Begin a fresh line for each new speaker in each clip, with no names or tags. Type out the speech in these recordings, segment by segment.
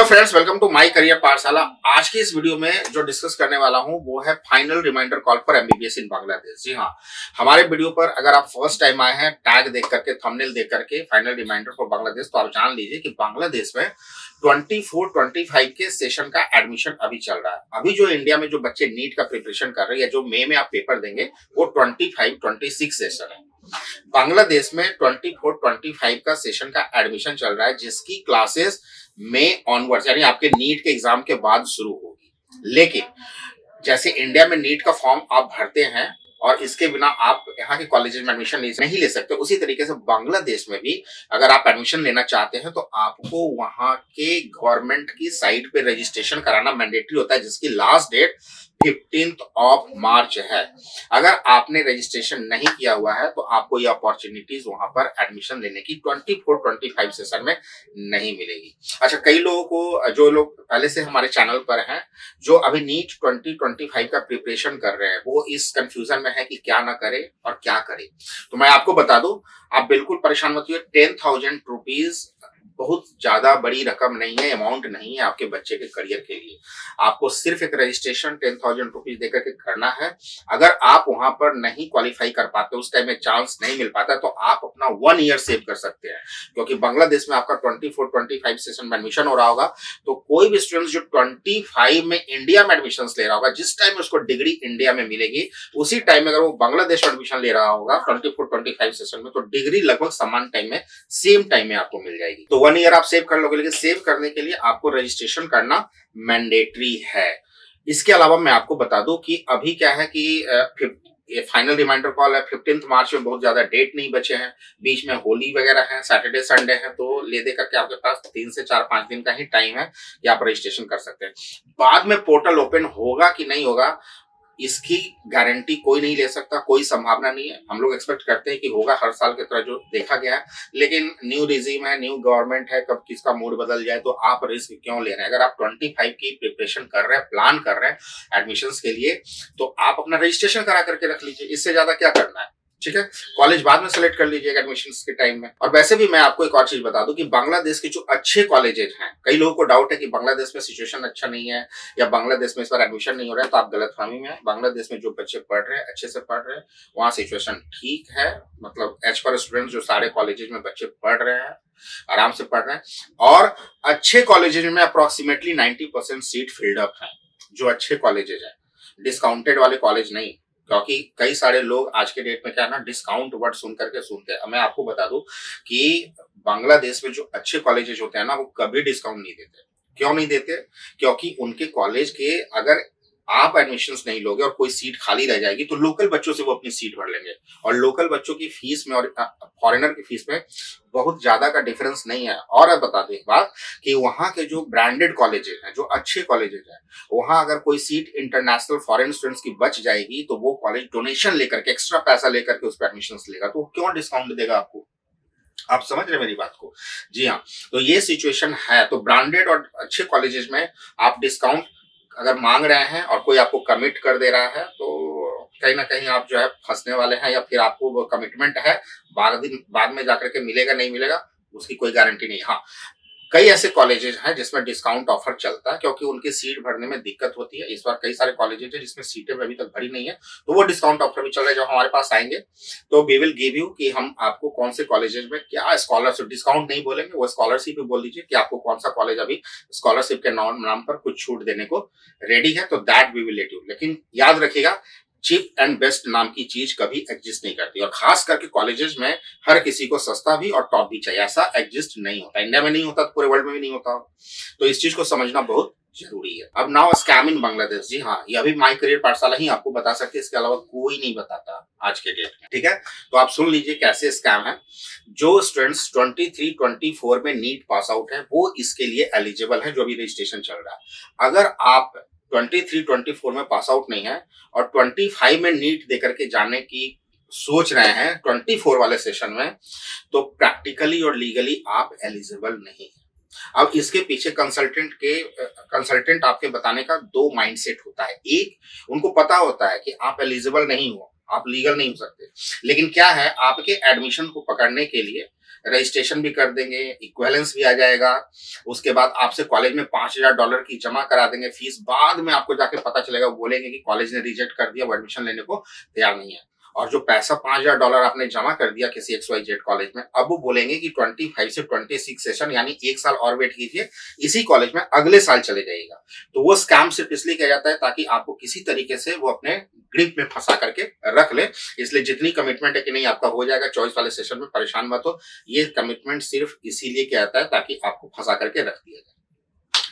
Friends, welcome to my career पाठशाला। आज की इस वीडियो में जो डिस्कस करने वाला हूं वो है final reminder call for MBBS in Bangladesh. जी हाँ, हमारे वीडियो पर अगर आप फर्स्ट टाइम आए हैं, टैग देख करके, थंबनेल देख करके फाइनल रिमाइंडर फॉर बांग्लादेश, तो आप जान लीजिए कि बांग्लादेश में 24-25 के सेशन का एडमिशन अभी चल रहा है। अभी जो इंडिया में जो बच्चे नीट का प्रिपरेशन कर रहे हैं या जो मई में आप पेपर देंगे वो 25-26 सेशन है। बांग्लादेश में 24-25 का सेशन का एडमिशन चल रहा है, जिसकी क्लासेस मई ऑनवर्ड्स यानी आपके नीट के एग्जाम के बाद शुरू होगी। लेकिन जैसे इंडिया में नीट का फॉर्म आप भरते हैं और इसके बिना आप यहाँ के कॉलेजेस में एडमिशन नहीं ले सकते, उसी तरीके से बांग्लादेश में भी अगर आप एडमिशन लेना चाहते हैं तो आपको वहां के गवर्नमेंट की साइट पे रजिस्ट्रेशन कराना मैंडेटरी होता है, जिसकी लास्ट डेट 15 मार्च है। अगर आपने रजिस्ट्रेशन नहीं किया हुआ है तो आपको ये अपॉर्चुनिटीज वहां पर एडमिशन लेने की 24-25 सेशन में नहीं मिलेगी। अच्छा, कई लोगों को, जो लोग पहले से हमारे चैनल पर हैं, जो अभी नीट 2025 का प्रिपरेशन कर रहे हैं, वो इस कंफ्यूजन में है कि क्या ना करे और क्या करे। तो मैं आपको बता दूं, आप बिल्कुल परेशान मत होइए। 10,000 रुपीज बहुत ज्यादा बड़ी रकम नहीं है, अमाउंट नहीं है आपके बच्चे के करियर के लिए। आपको सिर्फ एक रजिस्ट्रेशन 10,000 रुपीज देकर के करना है। अगर आप वहां पर नहीं क्वालिफाई कर पाते, उस टाइम में चांस नहीं मिल पाता, तो आप अपना 1 ईयर सेव कर सकते हैं। क्योंकि बांग्लादेश में आपका 24-25 सेशन में एडमिशन हो रहा होगा, तो कोई भी स्टूडेंट जो 25 में इंडिया में एडमिशन ले रहा होगा, जिस टाइम में उसको डिग्री इंडिया में मिलेगी, उसी टाइम में अगर वो बांग्लादेश में एडमिशन ले रहा होगा 24-25 सेशन में, तो डिग्री लगभग समान टाइम में, सेम टाइम में आपको मिल जाएगी। तो 1 ईयर आप सेव कर लोगे, लेकिन सेव करने के लिए आपको रजिस्ट्रेशन करना मैंडेटरी है। इसके अलावा मैं आपको बता दूं कि अभी क्या है कि ये फाइनल रिमाइंडर कॉल है 15 मार्च में, बहुत ज्यादा डेट नहीं बचे हैं, बीच में होली वगैरह है, सैटरडे संडे है, तो ले दे करके आपके पास 3 से 4-5 दिन का ही टाइम है कि आप रजिस्ट्रेशन कर सकते हैं। बाद में पोर्टल ओपन होगा कि नहीं होगा, इसकी गारंटी कोई नहीं ले सकता, कोई संभावना नहीं है। हम लोग एक्सपेक्ट करते हैं कि होगा हर साल की तरह जो देखा गया है, लेकिन न्यू रिजीम है, न्यू गवर्नमेंट है, कब किसका मूड बदल जाए, तो आप रिस्क क्यों ले रहे हैं। अगर आप 25 की प्रिपरेशन कर रहे हैं, प्लान कर रहे हैं एडमिशंस के लिए, तो आप अपना रजिस्ट्रेशन करा करके रख लीजिए। इससे ज्यादा क्या करना है, ठीक है। कॉलेज बाद में सेलेक्ट कर लीजिएगा एडमिशंस के टाइम में। और वैसे भी मैं आपको एक और चीज बता दूं कि बांग्लादेश के जो अच्छे कॉलेजेस हैं, कई लोगों को डाउट है कि बांग्लादेश में सिचुएशन अच्छा नहीं है या बांग्लादेश में इस बार एडमिशन नहीं हो रहा है, तो आप गलतफहमी में हैं। बांग्लादेश में जो बच्चे पढ़ रहे हैं, अच्छे से पढ़ रहे हैं, वहां सिचुएशन ठीक है। मतलब एज पर स्टूडेंट जो सारे कॉलेजेस में बच्चे पढ़ रहे हैं, आराम से पढ़ रहे हैं, और अच्छे कॉलेजेस में अप्रोक्सीमेटली 90% सीट फिल्ड अप है। जो अच्छे कॉलेजेस हैं, डिस्काउंटेड वाले कॉलेज नहीं, क्योंकि कई सारे लोग आज के डेट में क्या है ना, डिस्काउंट वर्ड सुन करके सुनते हैं। मैं आपको बता दूं कि बांग्लादेश में जो अच्छे कॉलेजेस होते हैं ना, वो कभी डिस्काउंट नहीं देते। क्यों नहीं देते? क्योंकि उनके कॉलेज के अगर आप एडमिशंस नहीं लोगे और कोई सीट खाली रह जाएगी, तो लोकल बच्चों से वो अपनी सीट भर लेंगे। और लोकल बच्चों की फीस में और फॉरेनर की फीस में बहुत ज्यादा का डिफरेंस नहीं है। और अब बता दें एक बात कि वहां के जो ब्रांडेड कॉलेजेस हैं, जो अच्छे कॉलेजेस हैं, वहां अगर कोई सीट इंटरनेशनल फॉरेन स्टूडेंट्स की बच जाएगी, तो वो कॉलेज डोनेशन लेकर के, एक्स्ट्रा पैसा लेकर के उस पर एडमिशन लेगा, तो वो क्यों डिस्काउंट देगा आपको? आप समझ रहे मेरी बात को? जी हाँ, तो ये सिचुएशन है। तो ब्रांडेड और अच्छे कॉलेजेस में आप डिस्काउंट अगर मांग रहे हैं और कोई आपको कमिट कर दे रहा है, तो कहीं ना कहीं आप जो है फंसने वाले हैं, या फिर आपको वो कमिटमेंट है, बाद में जाकर के मिलेगा नहीं मिलेगा उसकी कोई गारंटी नहीं। हाँ, कई ऐसे कॉलेजेस हैं जिसमें डिस्काउंट ऑफर चलता है, क्योंकि उनकी सीट भरने में दिक्कत होती है। इस बार कई सारे कॉलेजेस हैं जिसमें सीटें अभी तक भरी नहीं है, तो वो डिस्काउंट ऑफर भी चल रहा है। जब हमारे पास आएंगे तो वी विल गिव यू कि हम आपको कौन से कॉलेजेस में क्या स्कॉलरशिप, डिस्काउंट नहीं बोलेंगे, वो स्कॉलरशिप भी बोल दीजिए कि आपको कौन सा कॉलेज अभी स्कॉलरशिप के नाम पर कुछ छूट देने को रेडी है, तो that we will let you. लेकिन याद रखिएगा, चीप एंड बेस्ट नाम की चीज कभी एग्जिस्ट नहीं करती, और खास करके कॉलेजेस में हर किसी को सस्ता भी और टॉप भी चाहिए, ऐसा एग्जिस्ट नहीं होता। इंडिया में नहीं होता तो पूरे वर्ल्ड में भी नहीं होता। तो इस चीज को समझना बहुत जरूरी है। अब नाउ स्कैम इन बांग्लादेश। जी हाँ, ये अभी माय करियर पाठशाला ही आपको बता सकती है, इसके अलावा कोई नहीं बताता आज के डेट में, ठीक है। तो आप सुन लीजिए कैसे स्कैम है। जो स्टूडेंट्स 23-24 में नीट पास आउट है, वो इसके लिए एलिजिबल है, जो अभी रजिस्ट्रेशन चल रहा है। अगर आप 23-24 में पास आउट नहीं है और 25 में नीट देकर के जाने की सोच रहे हैं 24 वाले सेशन में, तो प्रैक्टिकली और लीगली आप एलिजिबल नहीं है। अब इसके पीछे कंसल्टेंट आपके बताने का 2 माइंडसेट होता है। एक, उनको पता होता है कि आप एलिजिबल नहीं हो, आप लीगल नहीं हो सकते, लेकिन क्या है, आपके एडमिशन को पकड़ने के लिए रजिस्ट्रेशन भी कर देंगे, इक्विवेलेंस भी आ जाएगा। उसके बाद आपसे कॉलेज में $5000 की जमा करा देंगे फीस। बाद में आपको जाके पता चलेगा, वो बोलेंगे कि कॉलेज ने रिजेक्ट कर दिया, वो एडमिशन लेने को तैयार नहीं है। और जो पैसा $5000 आपने जमा कर दिया किसी XYZ कॉलेज में, अब वो बोलेंगे कि 25 से 26 सेशन यानी 1 साल और वेट कीजिए, इसी कॉलेज में अगले साल चले जाइएगा। तो वो स्कैम सिर्फ इसलिए किया जाता है ताकि आपको किसी तरीके से वो अपने ग्रिप में फंसा करके रख ले। इसलिए जितनी कमिटमेंट है कि नहीं आपका हो जाएगा 24 वाले सेशन में, परेशान मत हो। ये कमिटमेंट सिर्फ इसीलिए किया जाता है ताकि आपको फंसा करके रख दिया जाए।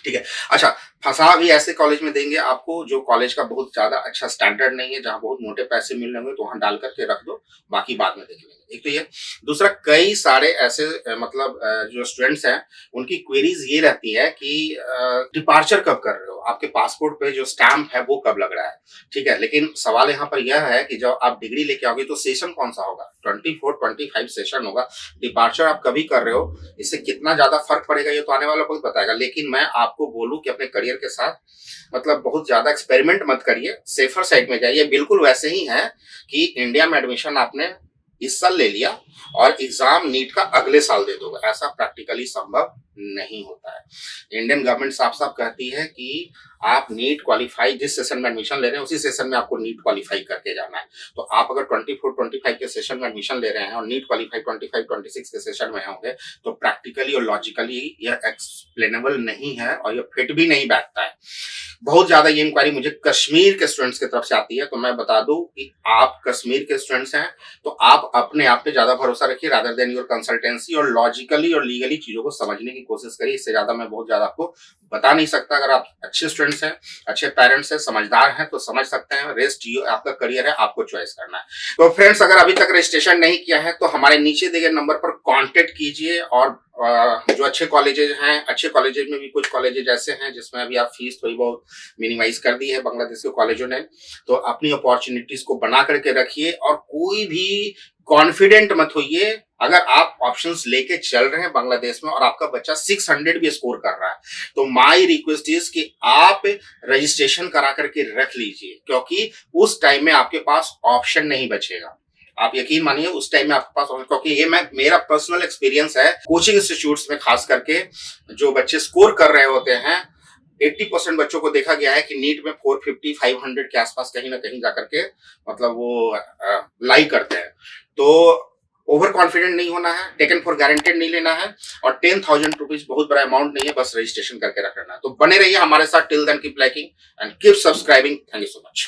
ठीक है। अच्छा, फंसा भी ऐसे कॉलेज में देंगे आपको जो कॉलेज का बहुत ज्यादा अच्छा स्टैंडर्ड नहीं है, जहां बहुत मोटे पैसे मिल रहे होंगे, तो वहां डाल करके रख दो, बाकी बाद में देख लेंगे। एक तो ये। दूसरा, कई सारे ऐसे मतलब जो स्टूडेंट्स हैं उनकी क्वेरीज ये रहती है कि डिपार्चर कब कर रहे हो, आपके पासपोर्ट पे जो स्टैंप है वो कब लग रहा है। ठीक है, लेकिन सवाल यहाँ पर यह है कि जब आप डिग्री लेके आओगे तो सेशन कौन सा होगा, 24-25 सेशन होगा। डिपार्चर आप कभी कर रहे हो, इससे कितना ज्यादा फर्क पड़ेगा ये तो आने वाला वक्त बताएगा। लेकिन मैं आपको बोलूं कि अपने करियर के साथ मतलब बहुत ज्यादा एक्सपेरिमेंट मत करिए, सेफर साइड में जाइए। बिल्कुल वैसे ही है कि इंडिया में एडमिशन आपने इस साल ले लिया और एग्जाम नीट का अगले साल दे दोगे, ऐसा प्रैक्टिकली संभव नहीं होता है। इंडियन गवर्नमेंट साफ साफ कहती है कि आप नीट क्वालिफाई, जिस सेशन में एडमिशन ले रहे हैं उसी सेशन में आपको नीट क्वालिफाई करके जाना है। तो आप अगर 24-25 के सेशन में एडमिशन ले रहे हैं और नीट क्वालिफाई 25-26 के सेशन में होंगे, तो प्रैक्टिकली और लॉजिकली यह एक्सप्लेनेबल नहीं है और यह फिट भी नहीं बैठता है। बहुत ज्यादा ये इंक्वायरी मुझे कश्मीर के स्टूडेंट्स की तरफ से आती है, तो मैं बता दूं कि आप कश्मीर के स्टूडेंट्स हैं तो आप अपने आप पे ज्यादा भरोसा रखिए रादर देन योर कंसल्टेंसी, और लॉजिकली और लीगली चीजों को समझने की कोशिश करिए। इससे ज्यादा मैं बहुत ज्यादा आपको बता नहीं सकता। अगर आप अच्छे स्टूडेंट्स हैं, अच्छे पेरेंट्स हैं, समझदार हैं तो समझ सकते हैं। रेस्ट आपका करियर है, आपको चॉइस करना है। तो फ्रेंड्स, अगर अभी तक रजिस्ट्रेशन नहीं किया है तो हमारे नीचे दिए गए नंबर पर कांटेक्ट कीजिए। और जो अच्छे कॉलेजेस हैं, अच्छे कॉलेजेस में भी कुछ कॉलेजेस ऐसे हैं जिसमें अभी आप फीस थोड़ी बहुत मिनिमाइज कर दी है बांग्लादेश के कॉलेजों ने, तो अपनी अपॉर्चुनिटीज को बना करके रखिए और कोई भी कॉन्फिडेंट मत होइए। अगर आप ऑप्शंस लेके चल रहे हैं बांग्लादेश में और आपका बच्चा 600 भी स्कोर कर रहा है, तो माय रिक्वेस्ट इज कि आप रजिस्ट्रेशन करा करके रख लीजिए, क्योंकि उस टाइम में आपके पास ऑप्शन नहीं बचेगा। आप यकीन मानिए उस टाइम में आपके पास, क्योंकि ये मेरा पर्सनल एक्सपीरियंस है कोचिंग इंस्टीट्यूट्स में, खास करके जो बच्चे स्कोर कर रहे होते हैं 80% बच्चों को देखा गया है कि नीट में 450-500 के आसपास कहीं ना कहीं जाकर के मतलब वो लाई करते हैं। तो ओवर कॉन्फिडेंट नहीं होना है, टेकन फॉर गारंटेड नहीं लेना है, और 10,000 रुपीज बहुत बड़ा अमाउंट नहीं है, बस रजिस्ट्रेशन करके रखना है। तो बने रहिए हमारे साथ। Till then keep liking and keep subscribing. Thank you so much.